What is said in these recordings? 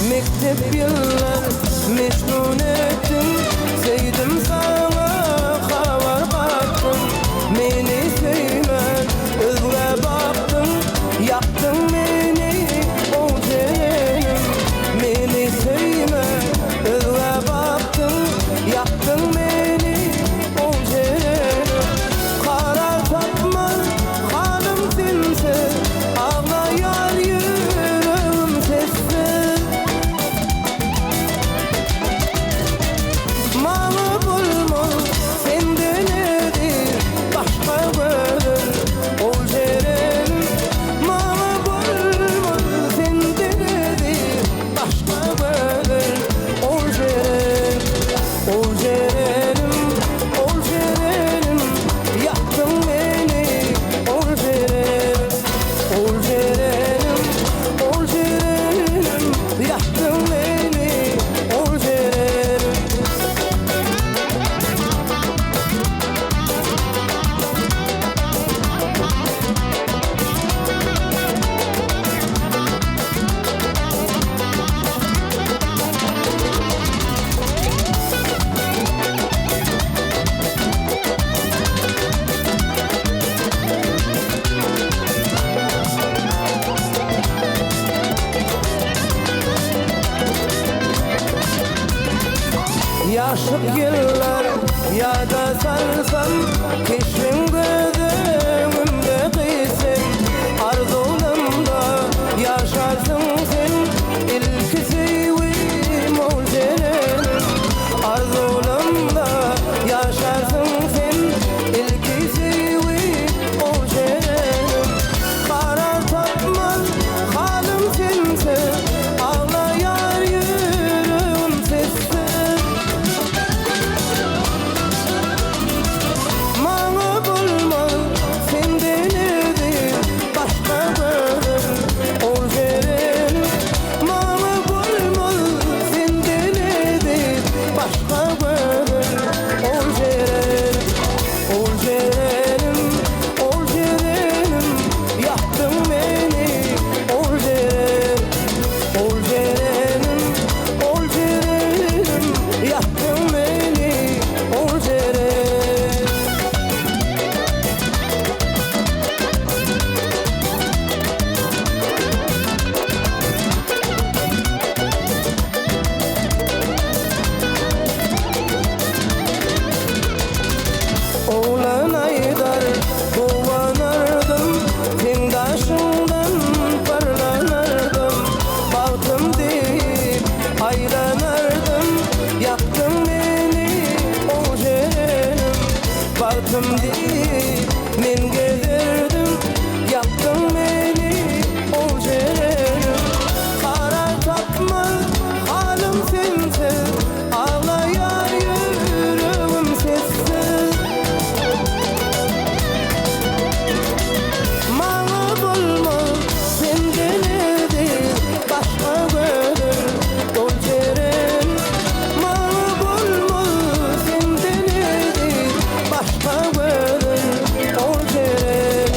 Mektep yıllar mecnun ettin, sevdim sana havar baktın. Beni sevme, özüne baktın, yaktın beni o cehennem. Beni sevme, özüne baktın, yaktın beni o cehennem. Karar tapmaz halim sensiz, ağlayar yüreğim sessiz. Malı bulmaz sende nedir, başka görür ol cehennem. Malı bulmaz sende nedir, başka görür ol cehennem. Ol cehennem, ol cehennem, yaktın beni ol cehennem. Ol cehennem, ol cehennem, yaktın beni ol cehennem. Yaşık yıllar yada sarsam, keşfin gözümde kıysın. Arzularımda yaşarsın sen, ilk sevim ol cehennem. Arzularımda yaşarsın sen, ilk sevim ol cehennem. Karar tapmaz halim sensiz, ağlayar yüreğim sessiz. Malı bulmaz sende nedir, başka görür ol cehennem. Malı bulmaz sende nedir, başka görür ol cehennem. Ol cehennem, ol cehennem, yaktın beni ol cehennem. Ol cehennem, ol cehennem, yaktın beni ol cehennem. Oğlan aydar kovanardım, tendaşından parlanardım. Baktım deyip aylanardım, yaktın beni o cehennem. Baktım deyip men gezerdim, yaktın beni o cehennem. Karar tapmaz halim sensiz, ağlayar yüreğim sessiz. Malı bulmaz sende nedir, başka görür ol cehennem. Malı bulmaz sende nedir, başka görür ol cehennem.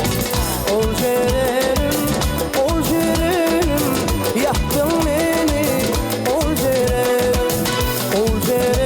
Ol cehennem, ol cehennem, yaktın beni ol cehennem. Ol cehennem.